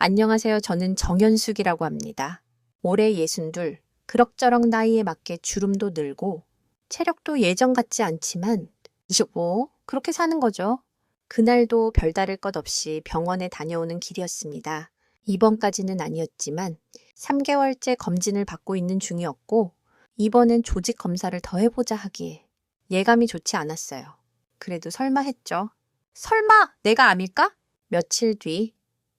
안녕하세요. 저는 정연숙이라고 합니다. 올해 62, 그럭저럭 나이에 맞게 주름도 늘고 체력도 예전 같지 않지만 뭐 그렇게 사는 거죠. 그날도 별다를 것 없이 병원에 다녀오는 길이었습니다. 입원까지는 아니었지만 3개월째 검진을 받고 있는 중이었고 이번엔 조직 검사를 더 해보자 하기에 예감이 좋지 않았어요. 그래도 설마 했죠. 설마 내가 암일까? 며칠 뒤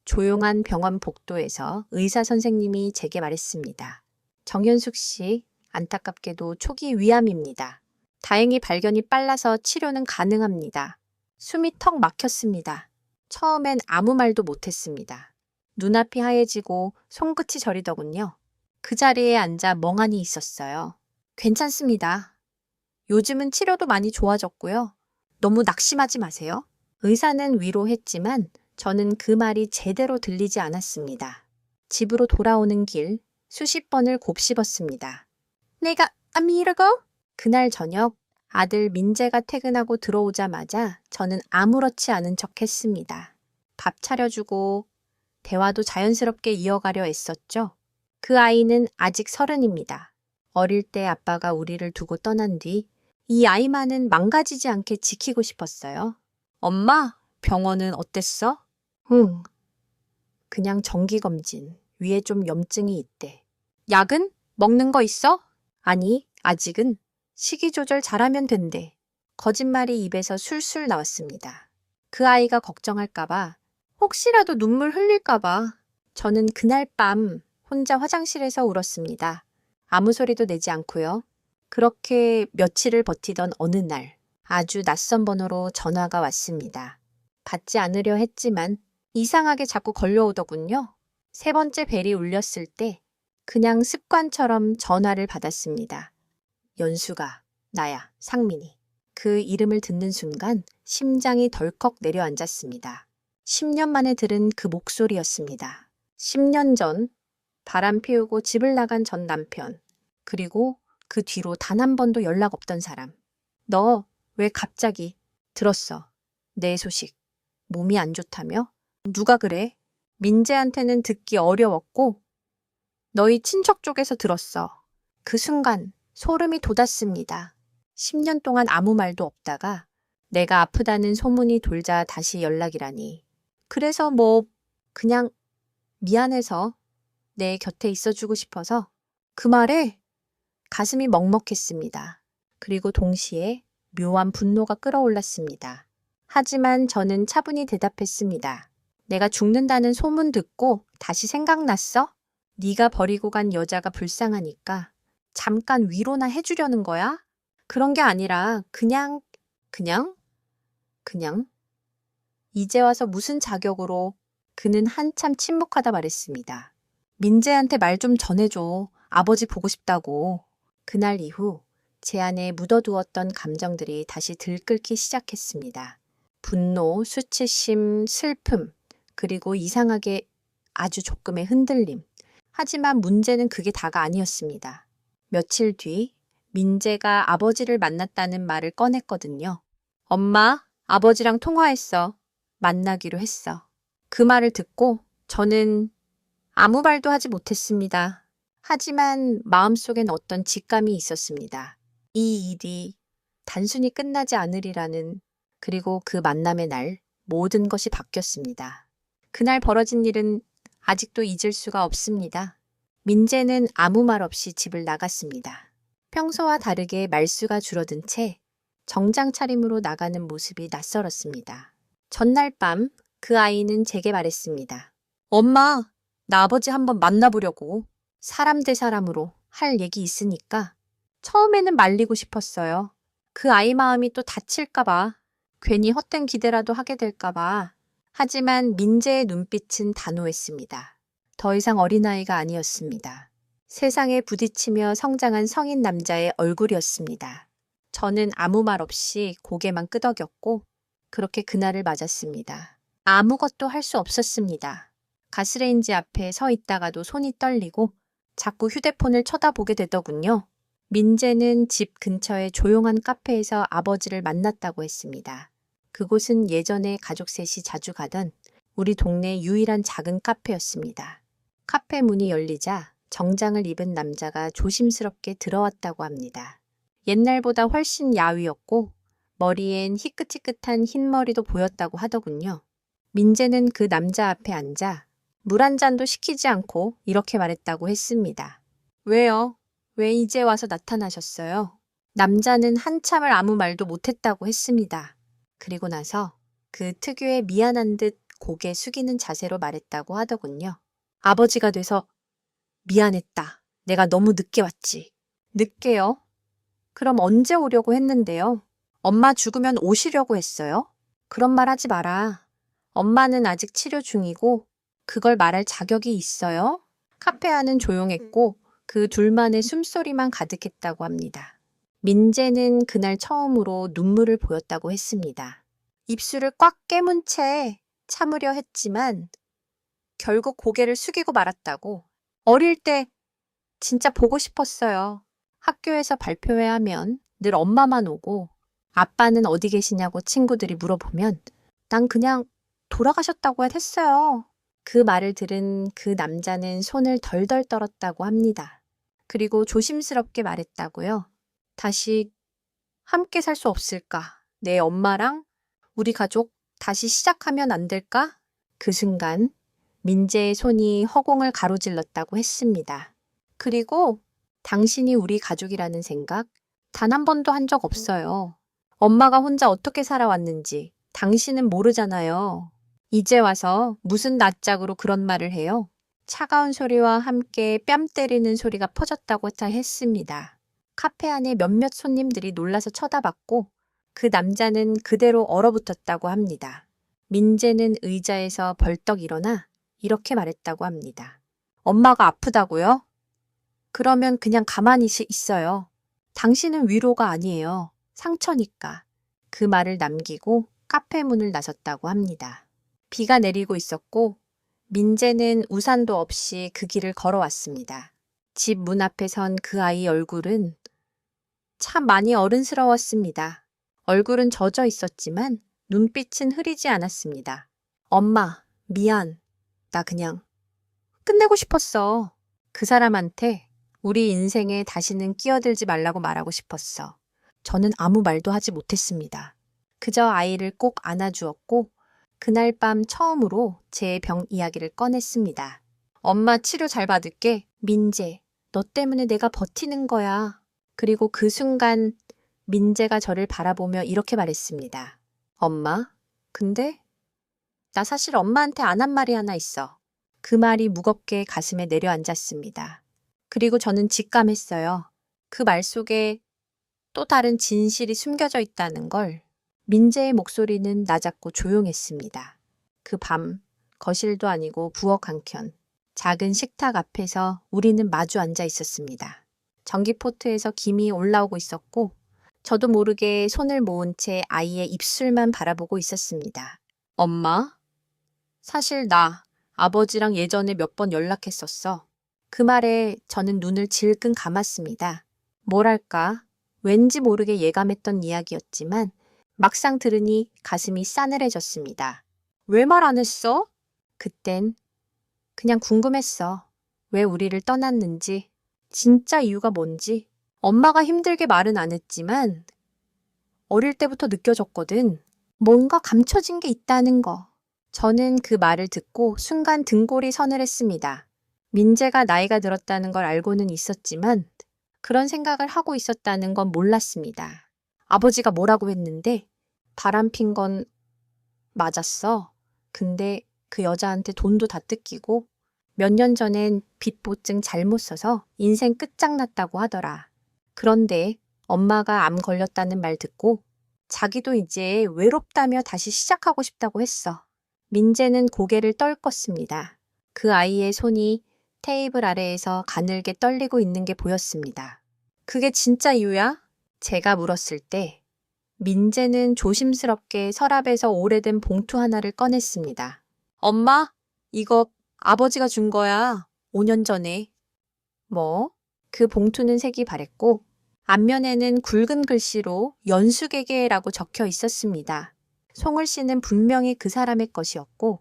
조용한 병원 복도에서 의사 선생님이 제게 말했습니다. 정연숙 씨, 안타깝게도 초기 위암입니다. 다행히 발견이 빨라서 치료는 가능합니다. 숨이 턱 막혔습니다. 처음엔 아무 말도 못했습니다. 눈앞이 하얘지고 손끝이 저리더군요. 그 자리에 앉아 멍하니 있었어요. 괜찮습니다. 요즘은 치료도 많이 좋아졌고요. 너무 낙심하지 마세요. 의사는 위로했지만 저는 그 말이 제대로 들리지 않았습니다. 집으로 돌아오는 길 수십 번을 곱씹었습니다. 내가 암이라고? 그날 저녁 아들 민재가 퇴근하고 들어오자마자 저는 아무렇지 않은 척 했습니다. 밥 차려주고 대화도 자연스럽게 이어가려 애썼죠. 그 아이는 아직 30입니다. 어릴 때 아빠가 우리를 두고 떠난 뒤 이 아이만은 망가지지 않게 지키고 싶었어요. 엄마, 병원은 어땠어? 그냥 정기검진. 위에 좀 염증이 있대. 약은? 먹는 거 있어? 아니, 아직은. 식이 조절 잘하면 된대. 거짓말이 입에서 술술 나왔습니다. 그 아이가 걱정할까봐, 혹시라도 눈물 흘릴까봐. 저는 그날 밤 혼자 화장실에서 울었습니다. 아무 소리도 내지 않고요. 그렇게 며칠을 버티던 어느 날, 아주 낯선 번호로 전화가 왔습니다. 받지 않으려 했지만 이상하게 자꾸 걸려오더군요. 3번째 벨이 울렸을 때 그냥 습관처럼 전화를 받았습니다. 연수가, 나야, 상민이. 그 이름을 듣는 순간 심장이 덜컥 내려앉았습니다. 10년 만에 들은 그 목소리였습니다. 10년 전 바람 피우고 집을 나간 전 남편, 그리고 그 뒤로 단 한 번도 연락 없던 사람. 너 왜 갑자기? 들었어. 내 소식. 몸이 안 좋다며? 누가 그래? 민재한테는 듣기 어려웠고 너희 친척 쪽에서 들었어. 그 순간 소름이 돋았습니다. 10년 동안 아무 말도 없다가 내가 아프다는 소문이 돌자 다시 연락이라니. 그래서 그냥 미안해서 내 곁에 있어주고 싶어서 그 말에 가슴이 먹먹했습니다. 그리고 동시에 묘한 분노가 끌어올랐습니다. 하지만 저는 차분히 대답했습니다. 내가 죽는다는 소문 듣고 다시 생각났어? 네가 버리고 간 여자가 불쌍하니까 잠깐 위로나 해주려는 거야? 그런 게 아니라 그냥 이제 와서 무슨 자격으로. 그는 한참 침묵하다 말했습니다. 민재한테 말 좀 전해줘. 아버지 보고 싶다고. 그날 이후 제 안에 묻어두었던 감정들이 다시 들끓기 시작했습니다. 분노, 수치심, 슬픔, 그리고 이상하게 아주 조금의 흔들림. 하지만 문제는 그게 다가 아니었습니다. 며칠 뒤 민재가 아버지를 만났다는 말을 꺼냈거든요. 엄마, 아버지랑 통화했어. 만나기로 했어. 그 말을 듣고 저는 아무 말도 하지 못했습니다. 하지만 마음속엔 어떤 직감이 있었습니다. 이 일이 단순히 끝나지 않으리라는. 그리고 그 만남의 날 모든 것이 바뀌었습니다. 그날 벌어진 일은 아직도 잊을 수가 없습니다. 민재는 아무 말 없이 집을 나갔습니다. 평소와 다르게 말수가 줄어든 채 정장 차림으로 나가는 모습이 낯설었습니다. 전날 밤 그 아이는 제게 말했습니다. 엄마, 나 아버지 한번 만나보려고. 사람 대 사람으로 할 얘기 있으니까. 처음에는 말리고 싶었어요. 그 아이 마음이 또 다칠까봐. 괜히 헛된 기대라도 하게 될까봐. 하지만 민재의 눈빛은 단호했습니다. 더 이상 어린아이가 아니었습니다. 세상에 부딪히며 성장한 성인 남자의 얼굴이었습니다. 저는 아무 말 없이 고개만 끄덕였고 그렇게 그날을 맞았습니다. 아무것도 할 수 없었습니다. 가스레인지 앞에 서 있다가도 손이 떨리고 자꾸 휴대폰을 쳐다보게 되더군요. 민재는 집 근처의 조용한 카페에서 아버지를 만났다고 했습니다. 그곳은 예전에 가족 셋이 자주 가던 우리 동네 유일한 작은 카페였습니다. 카페 문이 열리자 정장을 입은 남자가 조심스럽게 들어왔다고 합니다. 옛날보다 훨씬 야위었고 머리엔 희끗희끗한 흰머리도 보였다고 하더군요. 민재는 그 남자 앞에 앉아 물 한 잔도 시키지 않고 이렇게 말했다고 했습니다. 왜요? 왜 이제 와서 나타나셨어요? 남자는 한참을 아무 말도 못했다고 했습니다. 그리고 나서 그 특유의 미안한 듯 고개 숙이는 자세로 말했다고 하더군요. 아버지가 돼서 미안했다. 내가 너무 늦게 왔지. 늦게요? 그럼 언제 오려고 했는데요? 엄마 죽으면 오시려고 했어요? 그런 말 하지 마라. 엄마는 아직 치료 중이고 그걸 말할 자격이 있어요? 카페 안은 조용했고 그 둘만의 숨소리만 가득했다고 합니다. 민재는 그날 처음으로 눈물을 보였다고 했습니다. 입술을 꽉 깨문 채 참으려 했지만 결국 고개를 숙이고 말았다고. 어릴 때 진짜 보고 싶었어요. 학교에서 발표회 하면 늘 엄마만 오고 아빠는 어디 계시냐고 친구들이 물어보면 난 그냥 돌아가셨다고 했어요. 그 말을 들은 그 남자는 손을 덜덜 떨었다고 합니다. 그리고 조심스럽게 말했다고요. 다시 함께 살 수 없을까? 내 엄마랑 우리 가족 다시 시작하면 안 될까? 그 순간 민재의 손이 허공을 가로질렀다고 했습니다. 그리고 당신이 우리 가족이라는 생각 단 한 번도 한 적 없어요. 엄마가 혼자 어떻게 살아왔는지 당신은 모르잖아요. 이제 와서 무슨 낯짝으로 그런 말을 해요? 차가운 소리와 함께 뺨 때리는 소리가 퍼졌다고 했습니다. 카페 안에 몇몇 손님들이 놀라서 쳐다봤고 그 남자는 그대로 얼어붙었다고 합니다. 민재는 의자에서 벌떡 일어나 이렇게 말했다고 합니다. 엄마가 아프다고요? 그러면 그냥 가만히 있어요. 당신은 위로가 아니에요. 상처니까. 그 말을 남기고 카페 문을 나섰다고 합니다. 비가 내리고 있었고 민재는 우산도 없이 그 길을 걸어왔습니다. 집 문 앞에 선 그 아이 얼굴은 참 많이 어른스러웠습니다. 얼굴은 젖어 있었지만 눈빛은 흐리지 않았습니다. 엄마, 미안. 나 그냥 끝내고 싶었어. 그 사람한테 우리 인생에 다시는 끼어들지 말라고 말하고 싶었어. 저는 아무 말도 하지 못했습니다. 그저 아이를 꼭 안아주었고 그날 밤 처음으로 제 병 이야기를 꺼냈습니다. 엄마 치료 잘 받을게. 민재, 너 때문에 내가 버티는 거야. 그리고 그 순간 민재가 저를 바라보며 이렇게 말했습니다. 엄마, 근데 나 사실 엄마한테 안 한 말이 하나 있어. 그 말이 무겁게 가슴에 내려앉았습니다. 그리고 저는 직감했어요. 그 말 속에 또 다른 진실이 숨겨져 있다는 걸. 민재의 목소리는 낮았고 조용했습니다. 그 밤, 거실도 아니고 부엌 한켠, 작은 식탁 앞에서 우리는 마주 앉아 있었습니다. 전기포트에서 김이 올라오고 있었고 저도 모르게 손을 모은 채 아이의 입술만 바라보고 있었습니다. 엄마? 사실 나 아버지랑 예전에 몇 번 연락했었어. 그 말에 저는 눈을 질끈 감았습니다. 뭐랄까, 왠지 모르게 예감했던 이야기였지만 막상 들으니 가슴이 싸늘해졌습니다. 왜 말 안 했어? 그땐 그냥 궁금했어. 왜 우리를 떠났는지, 진짜 이유가 뭔지. 엄마가 힘들게 말은 안 했지만 어릴 때부터 느껴졌거든. 뭔가 감춰진 게 있다는 거. 저는 그 말을 듣고 순간 등골이 서늘했습니다. 민재가 나이가 들었다는 걸 알고는 있었지만 그런 생각을 하고 있었다는 건 몰랐습니다. 아버지가 뭐라고 했는데 바람핀 건 맞았어. 근데 그 여자한테 돈도 다 뜯기고 몇 년 전엔 빚보증 잘못 써서 인생 끝장났다고 하더라. 그런데 엄마가 암 걸렸다는 말 듣고 자기도 이제 외롭다며 다시 시작하고 싶다고 했어. 민재는 고개를 떨궜습니다. 그 아이의 손이 테이블 아래에서 가늘게 떨리고 있는 게 보였습니다. 그게 진짜 이유야? 제가 물었을 때 민재는 조심스럽게 서랍에서 오래된 봉투 하나를 꺼냈습니다. 엄마, 이거 아버지가 준 거야. 5년 전에. 뭐? 그 봉투는 색이 바랬고 앞면에는 굵은 글씨로 연수개개라고 적혀 있었습니다. 송을 씨는 분명히 그 사람의 것이었고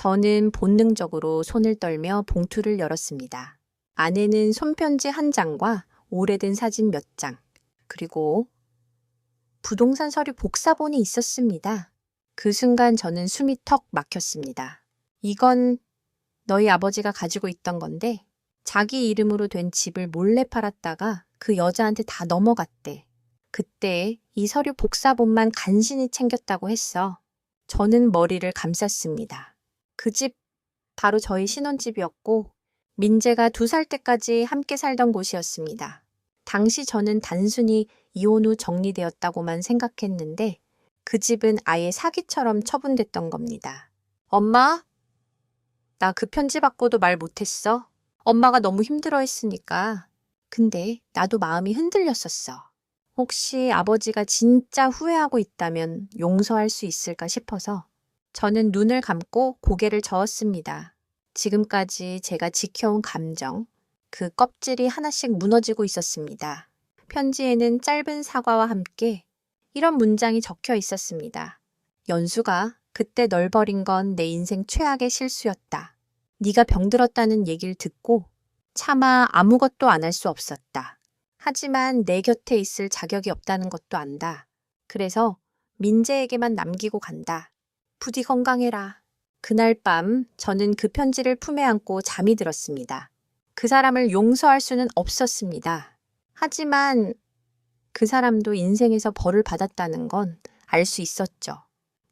저는 본능적으로 손을 떨며 봉투를 열었습니다. 안에는 손편지 한 장과 오래된 사진 몇 장, 그리고 부동산 서류 복사본이 있었습니다. 그 순간 저는 숨이 턱 막혔습니다. 이건 너희 아버지가 가지고 있던 건데 자기 이름으로 된 집을 몰래 팔았다가 그 여자한테 다 넘어갔대. 그때 이 서류 복사본만 간신히 챙겼다고 했어. 저는 머리를 감쌌습니다. 그 집 바로 저희 신혼집이었고 민재가 2살 때까지 함께 살던 곳이었습니다. 당시 저는 단순히 이혼 후 정리되었다고만 생각했는데 그 집은 아예 사기처럼 처분됐던 겁니다. 엄마? 나 그 편지 받고도 말 못했어. 엄마가 너무 힘들어했으니까. 근데 나도 마음이 흔들렸었어. 혹시 아버지가 진짜 후회하고 있다면 용서할 수 있을까 싶어서 저는 눈을 감고 고개를 저었습니다. 지금까지 제가 지켜온 감정, 그 껍질이 하나씩 무너지고 있었습니다. 편지에는 짧은 사과와 함께 이런 문장이 적혀 있었습니다. 연수가 그때 널 버린 건 내 인생 최악의 실수였다. 네가 병들었다는 얘기를 듣고 차마 아무것도 안 할 수 없었다. 하지만 내 곁에 있을 자격이 없다는 것도 안다. 그래서 민재에게만 남기고 간다. 부디 건강해라. 그날 밤 저는 그 편지를 품에 안고 잠이 들었습니다. 그 사람을 용서할 수는 없었습니다. 하지만 그 사람도 인생에서 벌을 받았다는 건 알 수 있었죠.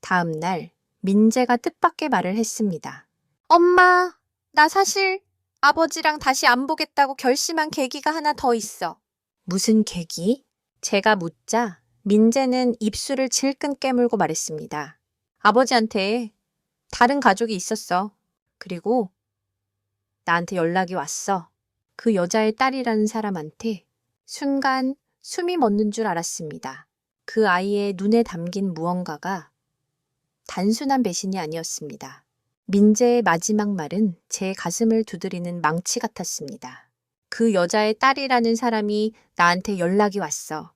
다음 날 민재가 뜻밖의 말을 했습니다. 엄마, 나 사실 아버지랑 다시 안 보겠다고 결심한 계기가 하나 더 있어. 무슨 계기? 제가 묻자 민재는 입술을 질끈 깨물고 말했습니다. 아버지한테 다른 가족이 있었어. 그리고 나한테 연락이 왔어. 그 여자의 딸이라는 사람한테. 순간 숨이 멎는 줄 알았습니다. 그 아이의 눈에 담긴 무언가가 단순한 배신이 아니었습니다. 민재의 마지막 말은 제 가슴을 두드리는 망치 같았습니다. 그 여자의 딸이라는 사람이 나한테 연락이 왔어.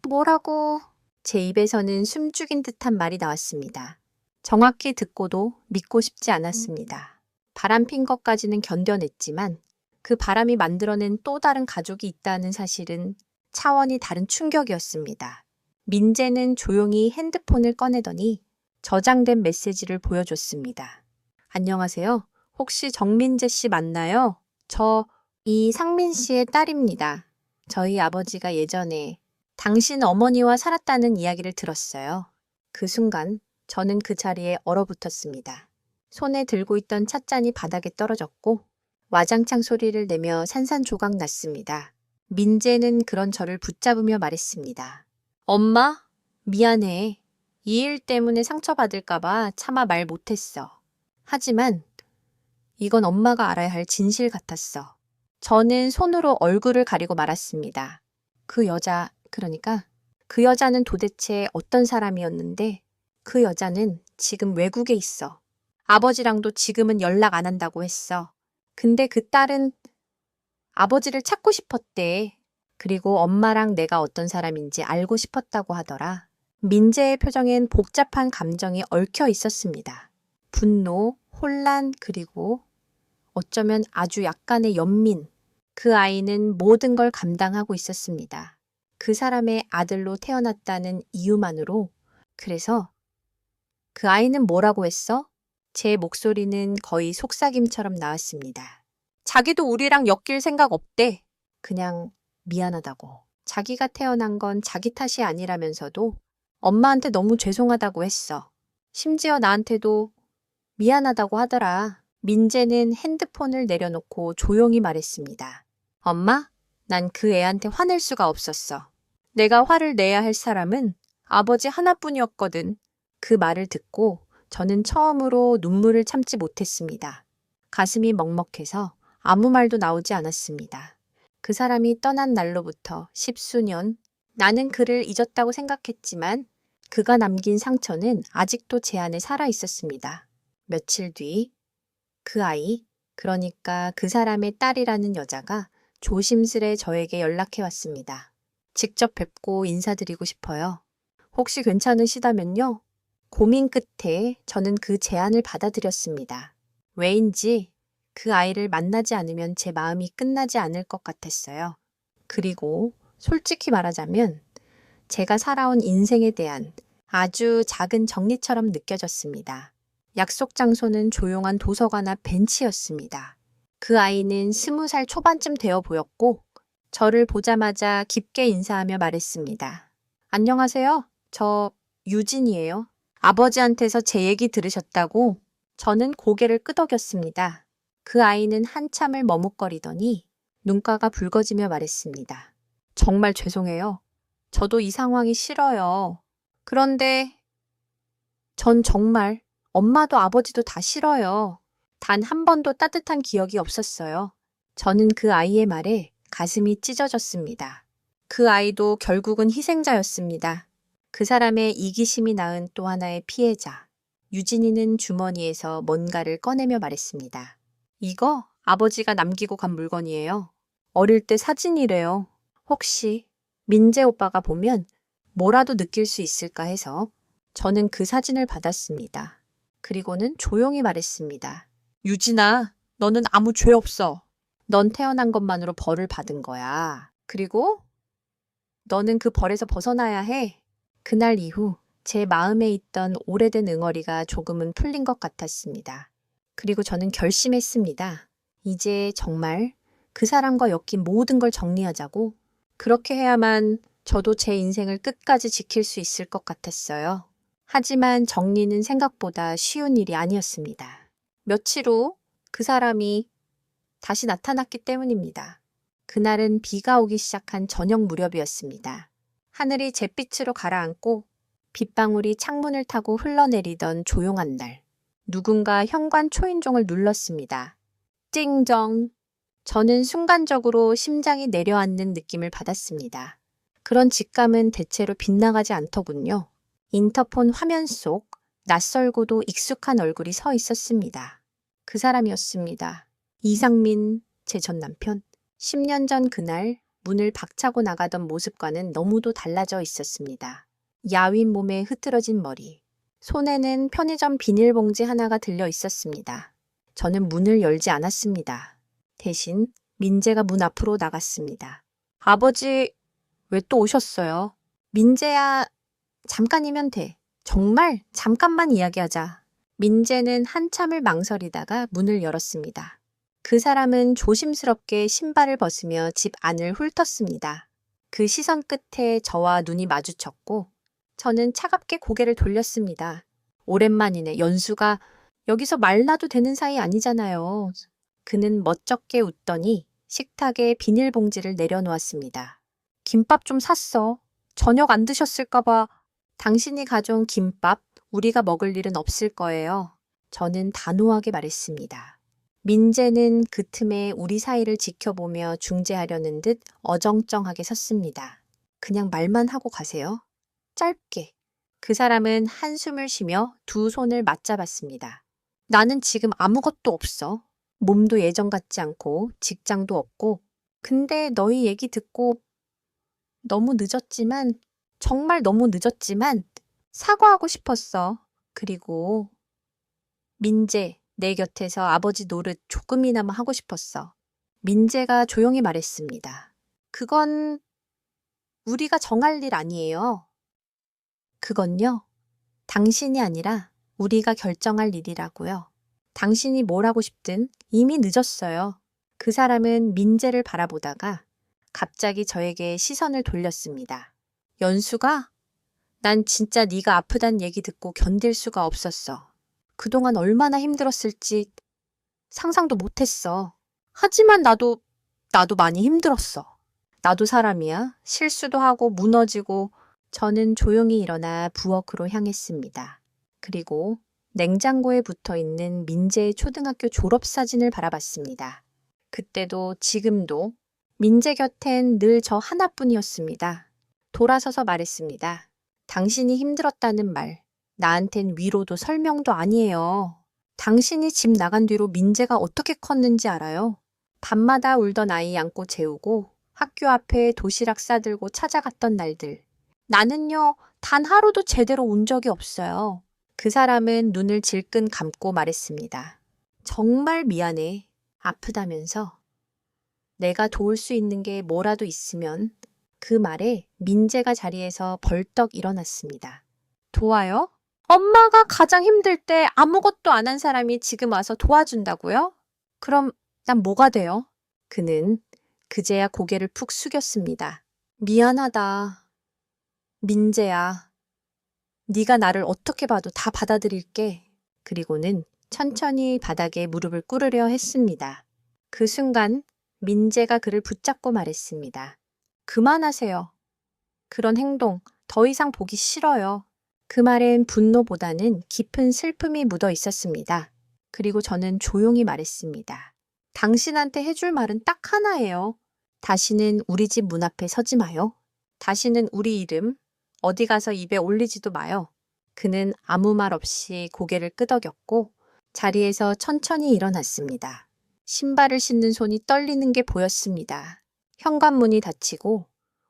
뭐라고? 제 입에서는 숨죽인 듯한 말이 나왔습니다. 정확히 듣고도 믿고 싶지 않았습니다. 바람핀 것까지는 견뎌냈지만 그 바람이 만들어낸 또 다른 가족이 있다는 사실은 차원이 다른 충격이었습니다. 민재는 조용히 핸드폰을 꺼내더니 저장된 메시지를 보여줬습니다. 안녕하세요. 혹시 정민재 씨 맞나요? 저 이상민 씨의 딸입니다. 저희 아버지가 예전에 당신 어머니와 살았다는 이야기를 들었어요. 그 순간 저는 그 자리에 얼어붙었습니다. 손에 들고 있던 찻잔이 바닥에 떨어졌고 와장창 소리를 내며 산산조각 났습니다. 민재는 그런 저를 붙잡으며 말했습니다. 엄마, 미안해. 이 일 때문에 상처받을까봐 차마 말 못했어. 하지만 이건 엄마가 알아야 할 진실 같았어. 저는 손으로 얼굴을 가리고 말았습니다. 그 여자는 도대체 어떤 사람이었는데 그 여자는 지금 외국에 있어. 아버지랑도 지금은 연락 안 한다고 했어. 근데 그 딸은 아버지를 찾고 싶었대. 그리고 엄마랑 내가 어떤 사람인지 알고 싶었다고 하더라. 민재의 표정엔 복잡한 감정이 얽혀 있었습니다. 분노, 혼란, 그리고 어쩌면 아주 약간의 연민. 그 아이는 모든 걸 감당하고 있었습니다. 그 사람의 아들로 태어났다는 이유만으로. 그래서 그 아이는 뭐라고 했어? 제 목소리는 거의 속삭임처럼 나왔습니다. 자기도 우리랑 엮일 생각 없대. 그냥 미안하다고. 자기가 태어난 건 자기 탓이 아니라면서도 엄마한테 너무 죄송하다고 했어. 심지어 나한테도 미안하다고 하더라. 민재는 핸드폰을 내려놓고 조용히 말했습니다. 엄마, 난 그 애한테 화낼 수가 없었어. 내가 화를 내야 할 사람은 아버지 하나뿐이었거든. 그 말을 듣고 저는 처음으로 눈물을 참지 못했습니다. 가슴이 먹먹해서 아무 말도 나오지 않았습니다. 그 사람이 떠난 날로부터 10수년, 나는 그를 잊었다고 생각했지만 그가 남긴 상처는 아직도 제 안에 살아 있었습니다. 며칠 뒤 그 아이, 그러니까 그 사람의 딸이라는 여자가 조심스레 저에게 연락해 왔습니다. 직접 뵙고 인사드리고 싶어요. 혹시 괜찮으시다면요? 고민 끝에 저는 그 제안을 받아들였습니다. 왜인지 그 아이를 만나지 않으면 제 마음이 끝나지 않을 것 같았어요. 그리고 솔직히 말하자면 제가 살아온 인생에 대한 아주 작은 정리처럼 느껴졌습니다. 약속 장소는 조용한 도서관 앞 벤치였습니다. 그 아이는 20살 초반쯤 되어 보였고 저를 보자마자 깊게 인사하며 말했습니다. 안녕하세요. 저 유진이에요. 아버지한테서 제 얘기 들으셨다고? 저는 고개를 끄덕였습니다. 그 아이는 한참을 머뭇거리더니 눈가가 붉어지며 말했습니다. 정말 죄송해요. 저도 이 상황이 싫어요. 그런데 전 정말 엄마도 아버지도 다 싫어요. 단 한 번도 따뜻한 기억이 없었어요. 저는 그 아이의 말에 가슴이 찢어졌습니다. 그 아이도 결국은 희생자였습니다. 그 사람의 이기심이 낳은 또 하나의 피해자. 유진이는 주머니에서 뭔가를 꺼내며 말했습니다. 이거 아버지가 남기고 간 물건이에요. 어릴 때 사진이래요. 혹시 민재 오빠가 보면 뭐라도 느낄 수 있을까 해서 저는 그 사진을 받았습니다. 그리고는 조용히 말했습니다. 유진아, 너는 아무 죄 없어. 넌 태어난 것만으로 벌을 받은 거야. 그리고 너는 그 벌에서 벗어나야 해. 그날 이후 제 마음에 있던 오래된 응어리가 조금은 풀린 것 같았습니다. 그리고 저는 결심했습니다. 이제 정말 그 사람과 엮인 모든 걸 정리하자고. 그렇게 해야만 저도 제 인생을 끝까지 지킬 수 있을 것 같았어요. 하지만 정리는 생각보다 쉬운 일이 아니었습니다. 며칠 후 그 사람이 다시 나타났기 때문입니다. 그날은 비가 오기 시작한 저녁 무렵이었습니다. 하늘이 잿빛으로 가라앉고 빗방울이 창문을 타고 흘러내리던 조용한 날. 누군가 현관 초인종을 눌렀습니다. 찡정. 저는 순간적으로 심장이 내려앉는 느낌을 받았습니다. 그런 직감은 대체로 빗나가지 않더군요. 인터폰 화면 속 낯설고도 익숙한 얼굴이 서 있었습니다. 그 사람이었습니다. 이상민, 제 전 남편. 10년 전 그날 문을 박차고 나가던 모습과는 너무도 달라져 있었습니다. 야윈 몸에 흐트러진 머리. 손에는 편의점 비닐봉지 하나가 들려 있었습니다. 저는 문을 열지 않았습니다. 대신 민재가 문 앞으로 나갔습니다. 아버지, 왜 또 오셨어요? 민재야, 잠깐이면 돼. 정말 잠깐만 이야기하자. 민재는 한참을 망설이다가 문을 열었습니다. 그 사람은 조심스럽게 신발을 벗으며 집 안을 훑었습니다. 그 시선 끝에 저와 눈이 마주쳤고 저는 차갑게 고개를 돌렸습니다. 오랜만이네. 연수가 여기서 말라도 되는 사이 아니잖아요. 그는 멋쩍게 웃더니 식탁에 비닐봉지를 내려놓았습니다. 김밥 좀 샀어. 저녁 안 드셨을까 봐. 당신이 가져온 김밥 우리가 먹을 일은 없을 거예요. 저는 단호하게 말했습니다. 민재는 그 틈에 우리 사이를 지켜보며 중재하려는 듯 어정쩡하게 섰습니다. 그냥 말만 하고 가세요. 짧게. 그 사람은 한숨을 쉬며 두 손을 맞잡았습니다. 나는 지금 아무것도 없어. 몸도 예전 같지 않고 직장도 없고. 근데 너희 얘기 듣고 너무 늦었지만 정말 너무 늦었지만 사과하고 싶었어. 그리고 민재, 내 곁에서 아버지 노릇 조금이나마 하고 싶었어. 민재가 조용히 말했습니다. 그건 우리가 정할 일 아니에요. 그건요, 당신이 아니라 우리가 결정할 일이라고요. 당신이 뭘 하고 싶든 이미 늦었어요. 그 사람은 민재를 바라보다가 갑자기 저에게 시선을 돌렸습니다. 연수가? 난 진짜 네가 아프단 얘기 듣고 견딜 수가 없었어. 그동안 얼마나 힘들었을지 상상도 못했어. 하지만 나도 많이 힘들었어. 나도 사람이야. 실수도 하고 무너지고. 저는 조용히 일어나 부엌으로 향했습니다. 그리고 냉장고에 붙어있는 민재의 초등학교 졸업사진을 바라봤습니다. 그때도 지금도 민재 곁엔 늘 저 하나뿐이었습니다. 돌아서서 말했습니다. 당신이 힘들었다는 말, 나한텐 위로도 설명도 아니에요. 당신이 집 나간 뒤로 민재가 어떻게 컸는지 알아요? 밤마다 울던 아이 안고 재우고 학교 앞에 도시락 싸들고 찾아갔던 날들. 나는요, 단 하루도 제대로 운 적이 없어요. 그 사람은 눈을 질끈 감고 말했습니다. 정말 미안해. 아프다면서. 내가 도울 수 있는 게 뭐라도 있으면. 그 말에 민재가 자리에서 벌떡 일어났습니다. 도와요? 엄마가 가장 힘들 때 아무것도 안 한 사람이 지금 와서 도와준다고요? 그럼 난 뭐가 돼요? 그는 그제야 고개를 푹 숙였습니다. 미안하다. 민재야. 네가 나를 어떻게 봐도 다 받아들일게. 그리고는 천천히 바닥에 무릎을 꿇으려 했습니다. 그 순간 민재가 그를 붙잡고 말했습니다. 그만하세요. 그런 행동 더 이상 보기 싫어요. 그 말엔 분노보다는 깊은 슬픔이 묻어 있었습니다. 그리고 저는 조용히 말했습니다. 당신한테 해줄 말은 딱 하나예요. 다시는 우리 집 문 앞에 서지 마요. 다시는 우리 이름 어디 가서 입에 올리지도 마요. 그는 아무 말 없이 고개를 끄덕였고 자리에서 천천히 일어났습니다. 신발을 신는 손이 떨리는 게 보였습니다. 현관문이 닫히고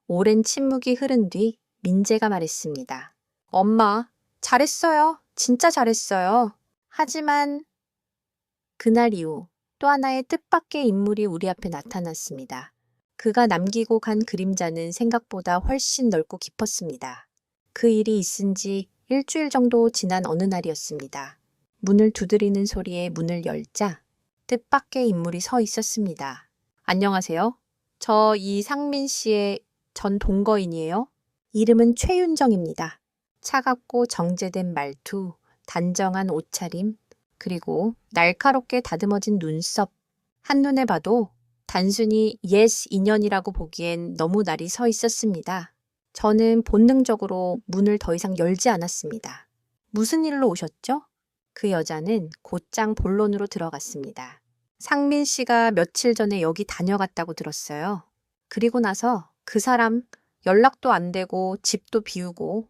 오랜 침묵이 흐른 뒤 민재가 말했습니다. 엄마, 잘했어요. 진짜 잘했어요. 하지만 그날 이후 또 하나의 뜻밖의 인물이 우리 앞에 나타났습니다. 그가 남기고 간 그림자는 생각보다 훨씬 넓고 깊었습니다. 그 일이 있은 지 일주일 정도 지난 어느 날이었습니다. 문을 두드리는 소리에 문을 열자 뜻밖의 인물이 서 있었습니다. 안녕하세요. 저 이상민 씨의 전 동거인이에요. 이름은 최윤정입니다. 차갑고 정제된 말투, 단정한 옷차림, 그리고 날카롭게 다듬어진 눈썹. 한눈에 봐도 단순히 옛 인연이라고 보기엔 너무 날이 서 있었습니다. 저는 본능적으로 문을 더 이상 열지 않았습니다. 무슨 일로 오셨죠? 그 여자는 곧장 본론으로 들어갔습니다. 상민 씨가 며칠 전에 여기 다녀갔다고 들었어요. 그리고 나서 그 사람 연락도 안 되고 집도 비우고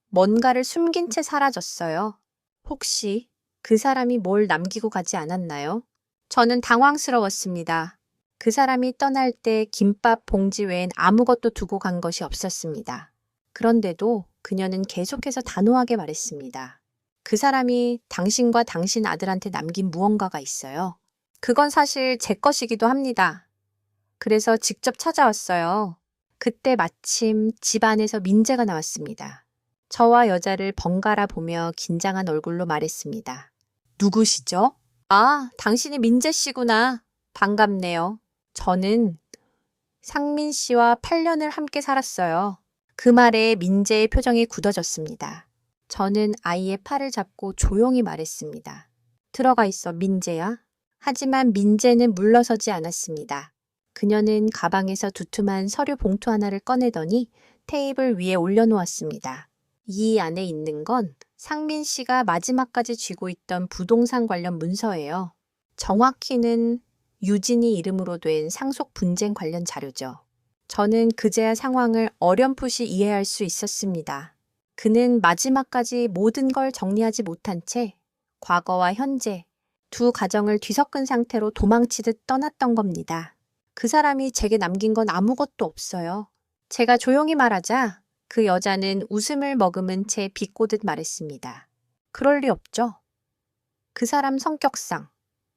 뭔가를 숨긴 채 사라졌어요. 혹시 그 사람이 뭘 남기고 가지 않았나요? 저는 당황스러웠습니다. 그 사람이 떠날 때 김밥 봉지 외엔 아무것도 두고 간 것이 없었습니다. 그런데도 그녀는 계속해서 단호하게 말했습니다. 그 사람이 당신과 당신 아들한테 남긴 무언가가 있어요. 그건 사실 제 것이기도 합니다. 그래서 직접 찾아왔어요. 그때 마침 집 안에서 민재가 나왔습니다. 저와 여자를 번갈아 보며 긴장한 얼굴로 말했습니다. 누구시죠? 아, 당신이 민재 씨구나. 반갑네요. 저는 상민 씨와 8년을 함께 살았어요. 그 말에 민재의 표정이 굳어졌습니다. 저는 아이의 팔을 잡고 조용히 말했습니다. 들어가 있어, 민재야. 하지만 민재는 물러서지 않았습니다. 그녀는 가방에서 두툼한 서류 봉투 하나를 꺼내더니 테이블 위에 올려놓았습니다. 이 안에 있는 건 상민 씨가 마지막까지 쥐고 있던 부동산 관련 문서예요. 정확히는 유진이 이름으로 된 상속 분쟁 관련 자료죠. 저는 그제야 상황을 어렴풋이 이해할 수 있었습니다. 그는 마지막까지 모든 걸 정리하지 못한 채 과거와 현재 두 가정을 뒤섞은 상태로 도망치듯 떠났던 겁니다. 그 사람이 제게 남긴 건 아무것도 없어요. 제가 조용히 말하자 그 여자는 웃음을 머금은 채 비꼬듯 말했습니다. 그럴 리 없죠. 그 사람 성격상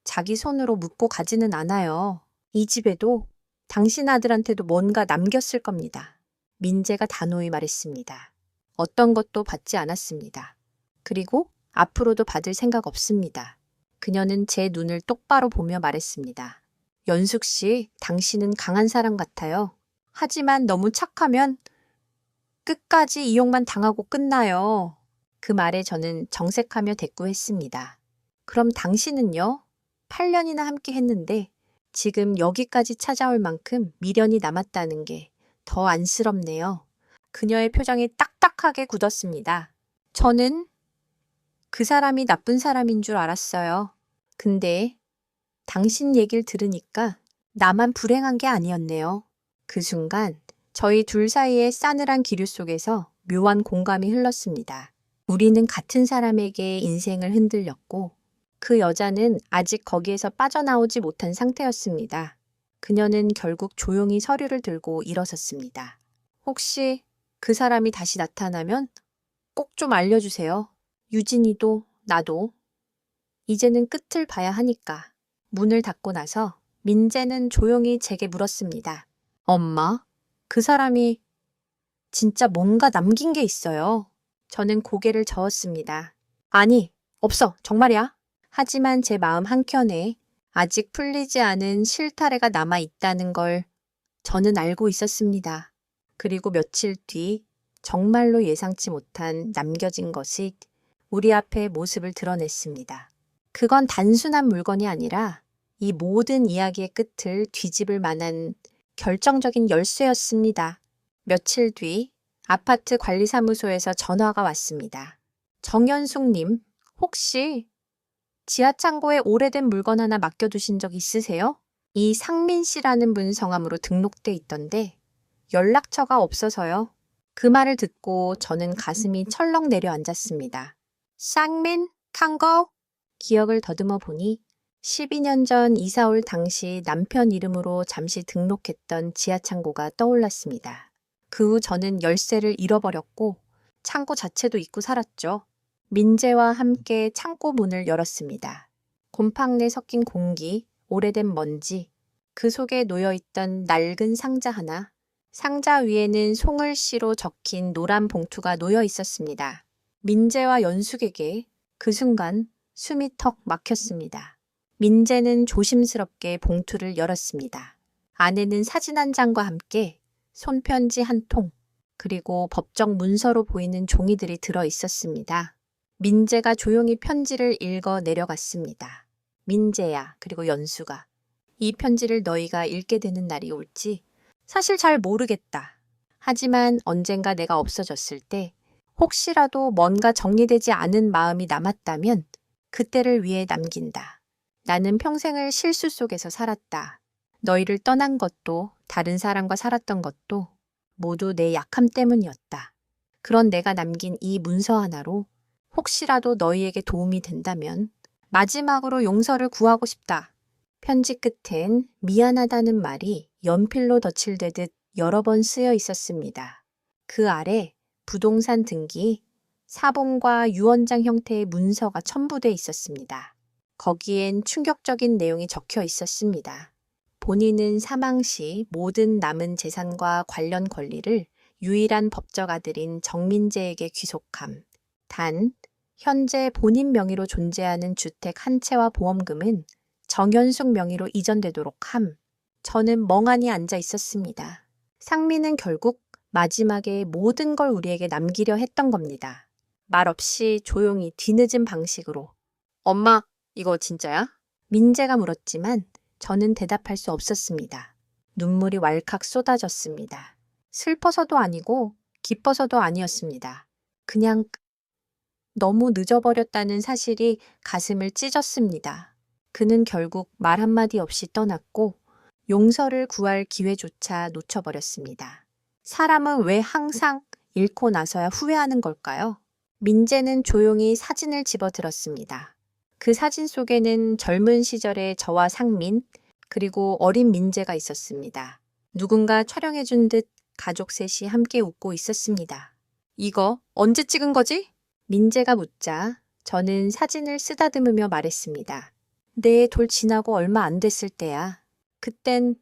자기 손으로 묻고 가지는 않아요. 이 집에도 당신 아들한테도 뭔가 남겼을 겁니다. 민재가 단호히 말했습니다. 어떤 것도 받지 않았습니다. 그리고 앞으로도 받을 생각 없습니다. 그녀는 제 눈을 똑바로 보며 말했습니다. 연숙 씨, 당신은 강한 사람 같아요. 하지만 너무 착하면 끝까지 이용만 당하고 끝나요. 그 말에 저는 정색하며 대꾸했습니다. 그럼 당신은요? 8년이나 함께 했는데 지금 여기까지 찾아올 만큼 미련이 남았다는 게 더 안쓰럽네요. 그녀의 표정이 딱딱하게 굳었습니다. 저는 그 사람이 나쁜 사람인 줄 알았어요. 근데 당신 얘기를 들으니까 나만 불행한 게 아니었네요. 그 순간 저희 둘 사이의 싸늘한 기류 속에서 묘한 공감이 흘렀습니다. 우리는 같은 사람에게 인생을 흔들렸고 그 여자는 아직 거기에서 빠져나오지 못한 상태였습니다. 그녀는 결국 조용히 서류를 들고 일어섰습니다. 혹시 그 사람이 다시 나타나면 꼭 좀 알려주세요. 유진이도 나도. 이제는 끝을 봐야 하니까. 문을 닫고 나서 민재는 조용히 제게 물었습니다. 엄마, 그 사람이 진짜 뭔가 남긴 게 있어요. 저는 고개를 저었습니다. 아니, 없어. 정말이야. 하지만 제 마음 한켠에 아직 풀리지 않은 실타래가 남아 있다는 걸 저는 알고 있었습니다. 그리고 며칠 뒤 정말로 예상치 못한 남겨진 것이 우리 앞에 모습을 드러냈습니다. 그건 단순한 물건이 아니라 이 모든 이야기의 끝을 뒤집을 만한 결정적인 열쇠였습니다. 며칠 뒤 아파트 관리사무소에서 전화가 왔습니다. 정연숙님, 혹시 지하창고에 오래된 물건 하나 맡겨두신 적 있으세요? 이 상민 씨라는 분 성함으로 등록돼 있던데 연락처가 없어서요. 그 말을 듣고 저는 가슴이 철렁 내려앉았습니다. 쌍민? 칸거? 기억을 더듬어 보니 12년 전 이사 올 당시 남편 이름으로 잠시 등록했던 지하창고가 떠올랐습니다. 그 후 저는 열쇠를 잃어버렸고 창고 자체도 잊고 살았죠. 민재와 함께 창고 문을 열었습니다. 곰팡내 섞인 공기, 오래된 먼지, 그 속에 놓여있던 낡은 상자 하나, 상자 위에는 송을씨로 적힌 노란 봉투가 놓여 있었습니다. 민재와 연숙에게 그 순간 숨이 턱 막혔습니다. 민재는 조심스럽게 봉투를 열었습니다. 안에는 사진 한 장과 함께 손편지 한 통, 그리고 법정 문서로 보이는 종이들이 들어 있었습니다. 민재가 조용히 편지를 읽어 내려갔습니다. 민재야, 그리고 연수가. 이 편지를 너희가 읽게 되는 날이 올지 사실 잘 모르겠다. 하지만 언젠가 내가 없어졌을 때 혹시라도 뭔가 정리되지 않은 마음이 남았다면 그때를 위해 남긴다. 나는 평생을 실수 속에서 살았다. 너희를 떠난 것도 다른 사람과 살았던 것도 모두 내 약함 때문이었다. 그런 내가 남긴 이 문서 하나로 혹시라도 너희에게 도움이 된다면 마지막으로 용서를 구하고 싶다. 편지 끝엔 미안하다는 말이 연필로 덧칠되듯 여러 번 쓰여 있었습니다. 그 아래 부동산 등기, 사본과 유언장 형태의 문서가 첨부돼 있었습니다. 거기엔 충격적인 내용이 적혀 있었습니다. 본인은 사망 시 모든 남은 재산과 관련 권리를 유일한 법적 아들인 정민재에게 귀속함. 단, 현재 본인 명의로 존재하는 주택 한 채와 보험금은 정연숙 명의로 이전되도록 함. 저는 멍하니 앉아 있었습니다. 상민은 결국 마지막에 모든 걸 우리에게 남기려 했던 겁니다. 말없이 조용히 뒤늦은 방식으로. 엄마, 이거 진짜야? 민재가 물었지만 저는 대답할 수 없었습니다. 눈물이 왈칵 쏟아졌습니다. 슬퍼서도 아니고 기뻐서도 아니었습니다. 그냥 너무 늦어버렸다는 사실이 가슴을 찢었습니다. 그는 결국 말 한마디 없이 떠났고 용서를 구할 기회조차 놓쳐버렸습니다. 사람은 왜 항상 잃고 나서야 후회하는 걸까요? 민재는 조용히 사진을 집어들었습니다. 그 사진 속에는 젊은 시절의 저와 상민, 그리고 어린 민재가 있었습니다. 누군가 촬영해준 듯 가족 셋이 함께 웃고 있었습니다. 이거 언제 찍은 거지? 민재가 묻자 저는 사진을 쓰다듬으며 말했습니다. 내 돌 지나고 얼마 안 됐을 때야. 그땐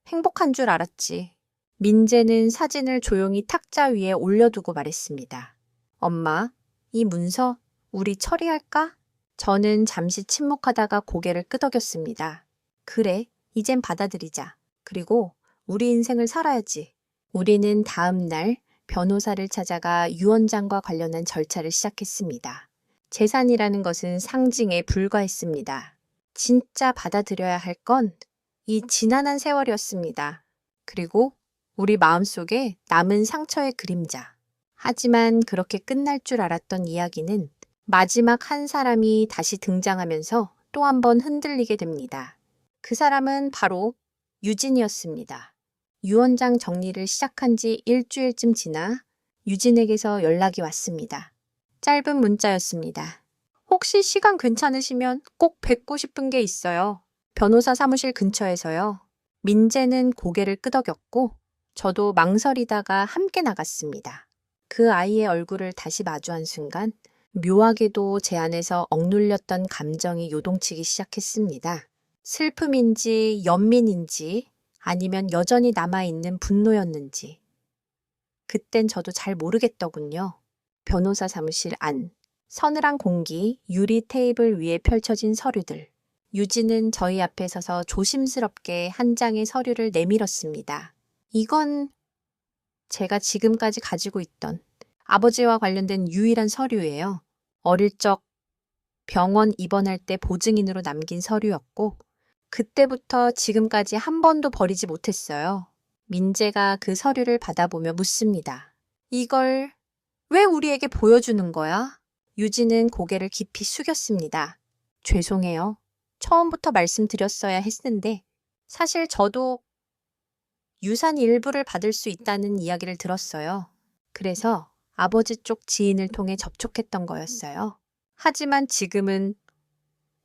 행복한 줄 알았지. 민재는 사진을 조용히 탁자 위에 올려두고 말했습니다. 엄마, 이 문서 우리 처리할까? 저는 잠시 침묵하다가 고개를 끄덕였습니다. 그래, 이젠 받아들이자. 그리고 우리 인생을 살아야지. 우리는 다음 날 변호사를 찾아가 유언장과 관련한 절차를 시작했습니다. 재산이라는 것은 상징에 불과했습니다. 진짜 받아들여야 할 건 이 지난한 세월이었습니다. 그리고 우리 마음속에 남은 상처의 그림자. 하지만 그렇게 끝날 줄 알았던 이야기는 마지막 한 사람이 다시 등장하면서 또 한 번 흔들리게 됩니다. 그 사람은 바로 유진이었습니다. 유언장 정리를 시작한 지 일주일쯤 지나 유진에게서 연락이 왔습니다. 짧은 문자였습니다. 혹시 시간 괜찮으시면 꼭 뵙고 싶은 게 있어요. 변호사 사무실 근처에서요. 민재는 고개를 끄덕였고 저도 망설이다가 함께 나갔습니다. 그 아이의 얼굴을 다시 마주한 순간 묘하게도 제 안에서 억눌렸던 감정이 요동치기 시작했습니다. 슬픔인지 연민인지 아니면 여전히 남아있는 분노였는지. 그땐 저도 잘 모르겠더군요. 변호사 사무실 안, 서늘한 공기, 유리 테이블 위에 펼쳐진 서류들. 유진은 저희 앞에 서서 조심스럽게 한 장의 서류를 내밀었습니다. 이건 제가 지금까지 가지고 있던 아버지와 관련된 유일한 서류예요. 어릴 적 병원 입원할 때 보증인으로 남긴 서류였고 그때부터 지금까지 한 번도 버리지 못했어요. 민재가 그 서류를 받아보며 묻습니다. 이걸 왜 우리에게 보여주는 거야? 유진은 고개를 깊이 숙였습니다. 죄송해요. 처음부터 말씀드렸어야 했는데 사실 저도 유산 일부를 받을 수 있다는 이야기를 들었어요. 그래서 아버지 쪽 지인을 통해 접촉했던 거였어요. 하지만 지금은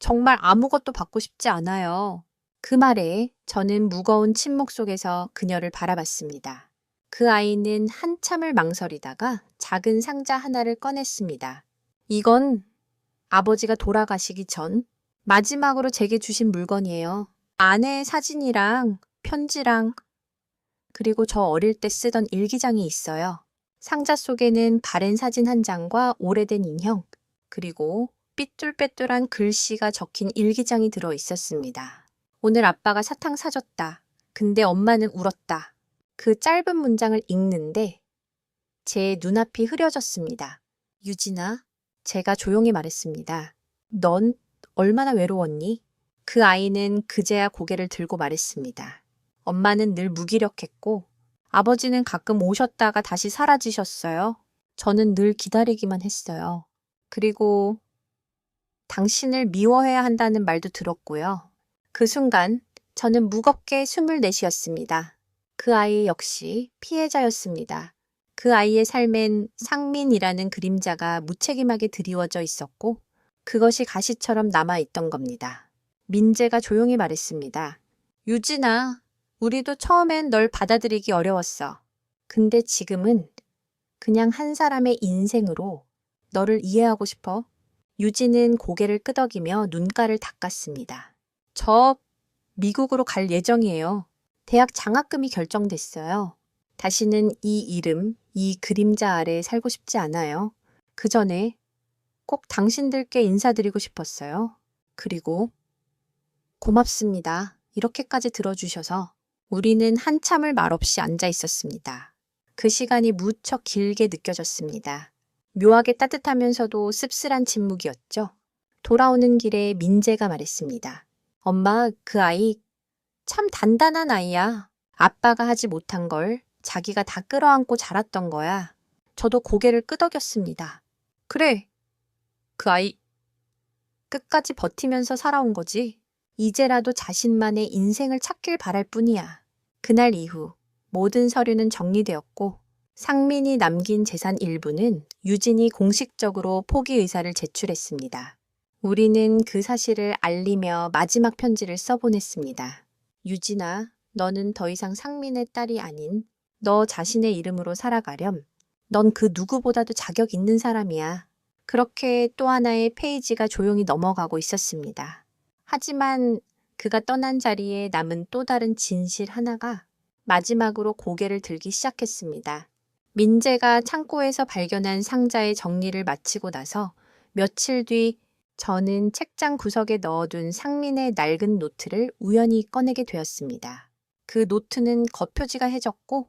정말 아무것도 받고 싶지 않아요. 그 말에 저는 무거운 침묵 속에서 그녀를 바라봤습니다. 그 아이는 한참을 망설이다가 작은 상자 하나를 꺼냈습니다. 이건 아버지가 돌아가시기 전 마지막으로 제게 주신 물건이에요. 아내의 사진이랑 편지랑 그리고 저 어릴 때 쓰던 일기장이 있어요. 상자 속에는 바랜 사진 한 장과 오래된 인형, 그리고 삐뚤빼뚤한 글씨가 적힌 일기장이 들어 있었습니다. 오늘 아빠가 사탕 사줬다. 근데 엄마는 울었다. 그 짧은 문장을 읽는데 제 눈앞이 흐려졌습니다. 유진아, 제가 조용히 말했습니다. 넌 얼마나 외로웠니? 그 아이는 그제야 고개를 들고 말했습니다. 엄마는 늘 무기력했고 아버지는 가끔 오셨다가 다시 사라지셨어요. 저는 늘 기다리기만 했어요. 그리고 당신을 미워해야 한다는 말도 들었고요. 그 순간 저는 무겁게 숨을 내쉬었습니다. 그 아이 역시 피해자였습니다. 그 아이의 삶엔 상민이라는 그림자가 무책임하게 드리워져 있었고 그것이 가시처럼 남아있던 겁니다. 민재가 조용히 말했습니다. 유진아, 우리도 처음엔 널 받아들이기 어려웠어. 근데 지금은 그냥 한 사람의 인생으로 너를 이해하고 싶어. 유진은 고개를 끄덕이며 눈가를 닦았습니다. 저 미국으로 갈 예정이에요. 대학 장학금이 결정됐어요. 다시는 이 이름, 이 그림자 아래 살고 싶지 않아요. 그 전에 꼭 당신들께 인사드리고 싶었어요. 그리고 고맙습니다. 이렇게까지 들어주셔서. 우리는 한참을 말없이 앉아 있었습니다. 그 시간이 무척 길게 느껴졌습니다. 묘하게 따뜻하면서도 씁쓸한 침묵이었죠. 돌아오는 길에 민재가 말했습니다. 엄마, 그 아이 참 단단한 아이야. 아빠가 하지 못한 걸 자기가 다 끌어안고 자랐던 거야. 저도 고개를 끄덕였습니다. 그래, 그 아이 끝까지 버티면서 살아온 거지. 이제라도 자신만의 인생을 찾길 바랄 뿐이야. 그날 이후 모든 서류는 정리되었고 상민이 남긴 재산 일부는 유진이 공식적으로 포기 의사를 제출했습니다. 우리는 그 사실을 알리며 마지막 편지를 써보냈습니다. 유진아, 너는 더 이상 상민의 딸이 아닌 너 자신의 이름으로 살아가렴. 넌 그 누구보다도 자격 있는 사람이야. 그렇게 또 하나의 페이지가 조용히 넘어가고 있었습니다. 하지만 그가 떠난 자리에 남은 또 다른 진실 하나가 마지막으로 고개를 들기 시작했습니다. 민재가 창고에서 발견한 상자의 정리를 마치고 나서 며칠 뒤 저는 책장 구석에 넣어둔 상민의 낡은 노트를 우연히 꺼내게 되었습니다. 그 노트는 겉표지가 해졌고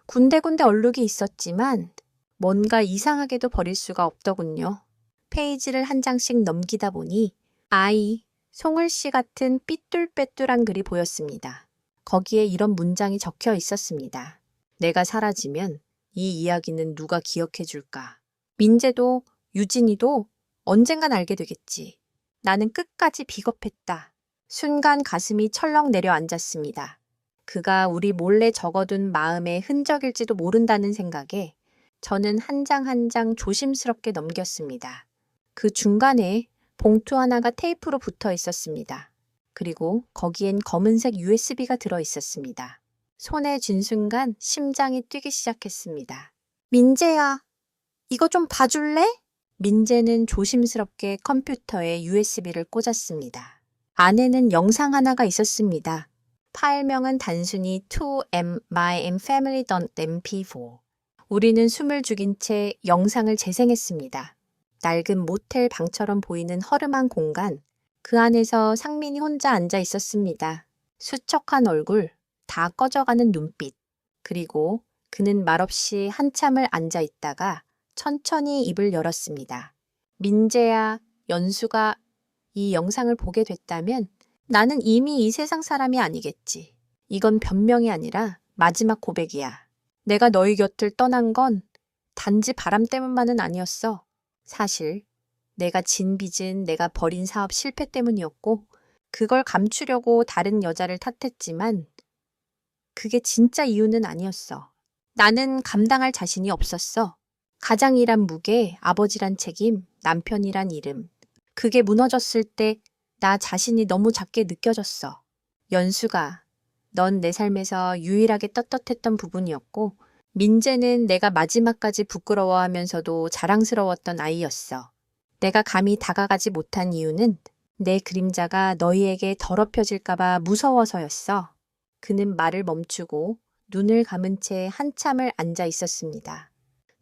군데군데 얼룩이 있었지만 뭔가 이상하게도 버릴 수가 없더군요. 페이지를 한 장씩 넘기다 보니 아이, 송을씨 같은 삐뚤빼뚤한 글이 보였습니다. 거기에 이런 문장이 적혀 있었습니다. 내가 사라지면 이 이야기는 누가 기억해 줄까? 민재도 유진이도 언젠간 알게 되겠지. 나는 끝까지 비겁했다. 순간 가슴이 철렁 내려앉았습니다. 그가 우리 몰래 적어둔 마음의 흔적일지도 모른다는 생각에 저는 한 장 한 장 조심스럽게 넘겼습니다. 그 중간에 봉투 하나가 테이프로 붙어 있었습니다. 그리고 거기엔 검은색 USB가 들어 있었습니다. 손에 쥔 순간 심장이 뛰기 시작했습니다. 민재야, 이거 좀 봐줄래? 민재는 조심스럽게 컴퓨터에 USB를 꽂았습니다. 안에는 영상 하나가 있었습니다. 파일명은 단순히 to my&family.mp4. 우리는 숨을 죽인 채 영상을 재생했습니다. 낡은 모텔 방처럼 보이는 허름한 공간, 그 안에서 상민이 혼자 앉아 있었습니다. 수척한 얼굴, 다 꺼져가는 눈빛, 그리고 그는 말없이 한참을 앉아 있다가 천천히 입을 열었습니다. 민재야, 연수가 이 영상을 보게 됐다면 나는 이미 이 세상 사람이 아니겠지. 이건 변명이 아니라 마지막 고백이야. 내가 너희 곁을 떠난 건 단지 바람 때문만은 아니었어. 사실 내가 진 빚은 내가 벌인 사업 실패 때문이었고 그걸 감추려고 다른 여자를 탓했지만 그게 진짜 이유는 아니었어. 나는 감당할 자신이 없었어. 가장이란 무게, 아버지란 책임, 남편이란 이름. 그게 무너졌을 때 나 자신이 너무 작게 느껴졌어. 연수가, 넌 내 삶에서 유일하게 떳떳했던 부분이었고 민재는 내가 마지막까지 부끄러워하면서도 자랑스러웠던 아이였어. 내가 감히 다가가지 못한 이유는 내 그림자가 너희에게 더럽혀질까봐 무서워서였어. 그는 말을 멈추고 눈을 감은 채 한참을 앉아 있었습니다.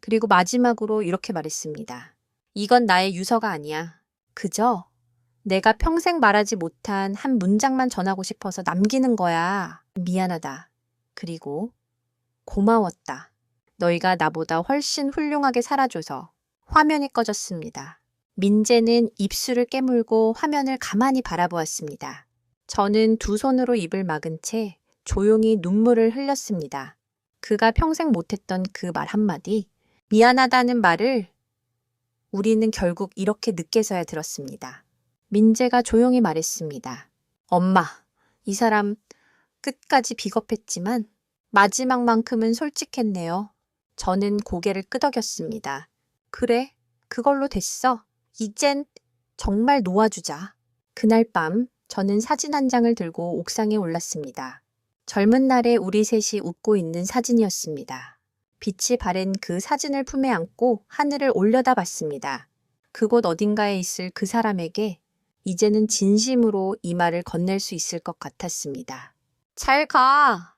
그리고 마지막으로 이렇게 말했습니다. 이건 나의 유서가 아니야. 그저 내가 평생 말하지 못한 한 문장만 전하고 싶어서 남기는 거야. 미안하다. 그리고 고마웠다. 너희가 나보다 훨씬 훌륭하게 살아줘서. 화면이 꺼졌습니다. 민재는 입술을 깨물고 화면을 가만히 바라보았습니다. 저는 두 손으로 입을 막은 채 조용히 눈물을 흘렸습니다. 그가 평생 못했던 그 말 한마디, 미안하다는 말을 우리는 결국 이렇게 늦게서야 들었습니다. 민재가 조용히 말했습니다. 엄마, 이 사람 끝까지 비겁했지만 마지막만큼은 솔직했네요. 저는 고개를 끄덕였습니다. 그래, 그걸로 됐어. 이젠 정말 놓아주자. 그날 밤 저는 사진 한 장을 들고 옥상에 올랐습니다. 젊은 날에 우리 셋이 웃고 있는 사진이었습니다. 빛이 바랜 그 사진을 품에 안고 하늘을 올려다봤습니다. 그곳 어딘가에 있을 그 사람에게 이제는 진심으로 이 말을 건넬 수 있을 것 같았습니다. 잘 가.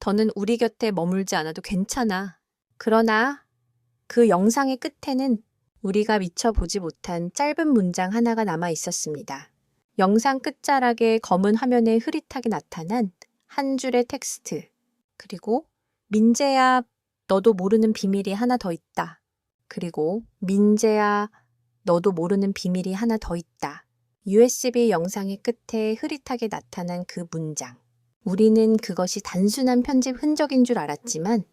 더는 우리 곁에 머물지 않아도 괜찮아. 그러나 그 영상의 끝에는 우리가 미처 보지 못한 짧은 문장 하나가 남아 있었습니다. 영상 끝자락에 검은 화면에 흐릿하게 나타난 한 줄의 텍스트. 그리고 민재야, 너도 모르는 비밀이 하나 더 있다. 그리고 민재야, 너도 모르는 비밀이 하나 더 있다. USB 영상의 끝에 흐릿하게 나타난 그 문장. 우리는 그것이 단순한 편집 흔적인 줄 알았지만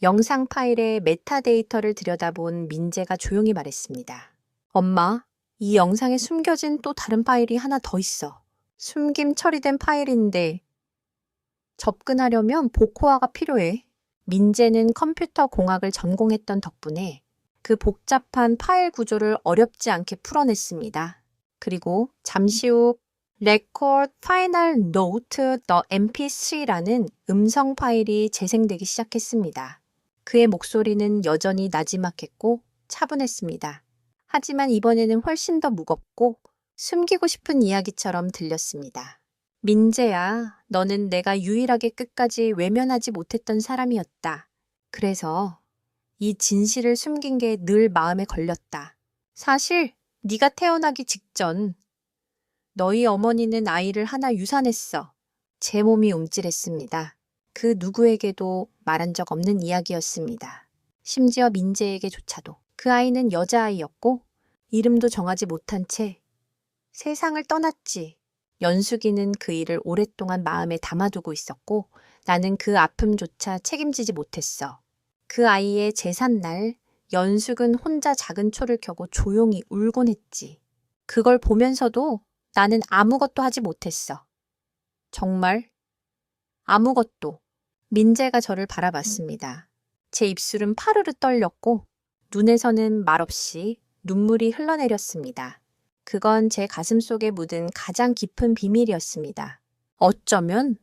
영상 파일의 메타데이터를 들여다본 민재가 조용히 말했습니다. 엄마, 이 영상에 숨겨진 또 다른 파일이 하나 더 있어. 숨김 처리된 파일인데 접근하려면 복호화가 필요해. 민재는 컴퓨터 공학을 전공했던 덕분에 그 복잡한 파일 구조를 어렵지 않게 풀어냈습니다. 그리고 잠시 후 Record Final Note the mp3라는 음성 파일이 재생되기 시작했습니다. 그의 목소리는 여전히 나지막했고 차분했습니다. 하지만 이번에는 훨씬 더 무겁고 숨기고 싶은 이야기처럼 들렸습니다. 민재야, 너는 내가 유일하게 끝까지 외면하지 못했던 사람이었다. 그래서 이 진실을 숨긴 게 늘 마음에 걸렸다. 사실 네가 태어나기 직전 너희 어머니는 아이를 하나 유산했어. 제 몸이 움찔했습니다. 그 누구에게도 말한 적 없는 이야기였습니다. 심지어 민재에게조차도. 그 아이는 여자아이였고 이름도 정하지 못한 채 세상을 떠났지. 연숙이는 그 일을 오랫동안 마음에 담아두고 있었고 나는 그 아픔조차 책임지지 못했어. 그 아이의 제삿날 연숙은 혼자 작은 초를 켜고 조용히 울곤 했지. 그걸 보면서도 나는 아무것도 하지 못했어. 정말 아무것도. 민재가 저를 바라봤습니다. 제 입술은 파르르 떨렸고 눈에서는 말없이 눈물이 흘러내렸습니다. 그건 제 가슴 속에 묻은 가장 깊은 비밀이었습니다. 어쩌면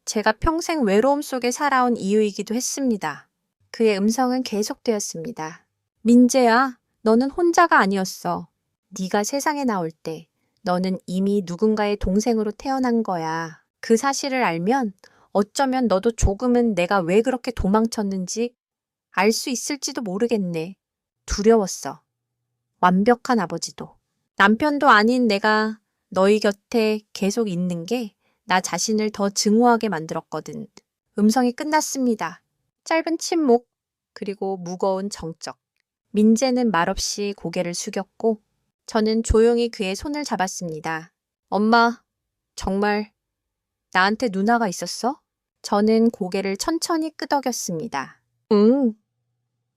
제가 평생 외로움 속에 살아온 이유이기도 했습니다. 그의 음성은 계속되었습니다. 민재야, 너는 혼자가 아니었어. 네가 세상에 나올 때 너는 이미 누군가의 동생으로 태어난 거야. 그 사실을 알면 어쩌면 너도 조금은 내가 왜 그렇게 도망쳤는지 알 수 있을지도 모르겠네. 두려웠어. 완벽한 아버지도. 남편도 아닌 내가 너희 곁에 계속 있는 게 나 자신을 더 증오하게 만들었거든. 음성이 끝났습니다. 짧은 침묵, 그리고 무거운 정적. 민재는 말없이 고개를 숙였고 저는 조용히 그의 손을 잡았습니다. 엄마, 정말 나한테 누나가 있었어? 저는 고개를 천천히 끄덕였습니다. 응,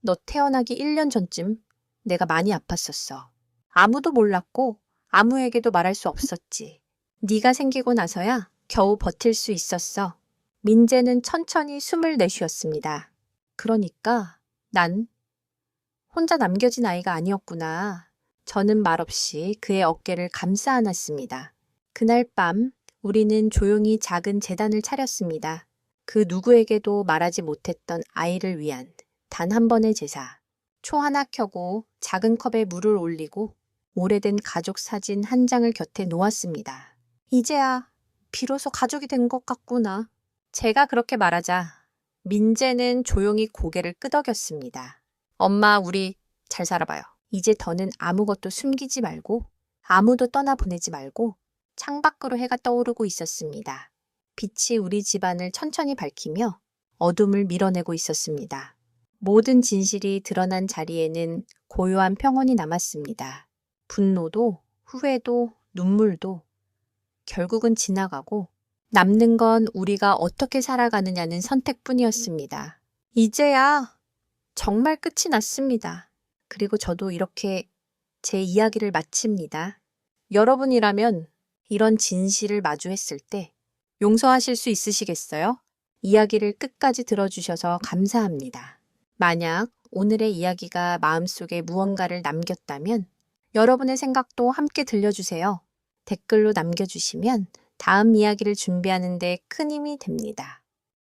너 태어나기 1년 전쯤 내가 많이 아팠었어. 아무도 몰랐고 아무에게도 말할 수 없었지. 네가 생기고 나서야 겨우 버틸 수 있었어. 민재는 천천히 숨을 내쉬었습니다. 그러니까 난 혼자 남겨진 아이가 아니었구나. 저는 말없이 그의 어깨를 감싸 안았습니다. 그날 밤 우리는 조용히 작은 제단을 차렸습니다. 그 누구에게도 말하지 못했던 아이를 위한 단 한 번의 제사. 초 하나 켜고 작은 컵에 물을 올리고 오래된 가족 사진 한 장을 곁에 놓았습니다. 이제야 비로소 가족이 된 것 같구나. 제가 그렇게 말하자 민재는 조용히 고개를 끄덕였습니다. 엄마, 우리 잘 살아봐요. 이제 더는 아무것도 숨기지 말고 아무도 떠나보내지 말고 창밖으로 해가 떠오르고 있었습니다. 빛이 우리 집안을 천천히 밝히며 어둠을 밀어내고 있었습니다. 모든 진실이 드러난 자리에는 고요한 평온이 남았습니다. 분노도 후회도 눈물도 결국은 지나가고 남는 건 우리가 어떻게 살아가느냐는 선택뿐이었습니다. 이제야 정말 끝이 났습니다. 그리고 저도 이렇게 제 이야기를 마칩니다. 여러분이라면 이런 진실을 마주했을 때 용서하실 수 있으시겠어요? 이야기를 끝까지 들어주셔서 감사합니다. 만약 오늘의 이야기가 마음속에 무언가를 남겼다면 여러분의 생각도 함께 들려주세요. 댓글로 남겨주시면 다음 이야기를 준비하는 데 큰 힘이 됩니다.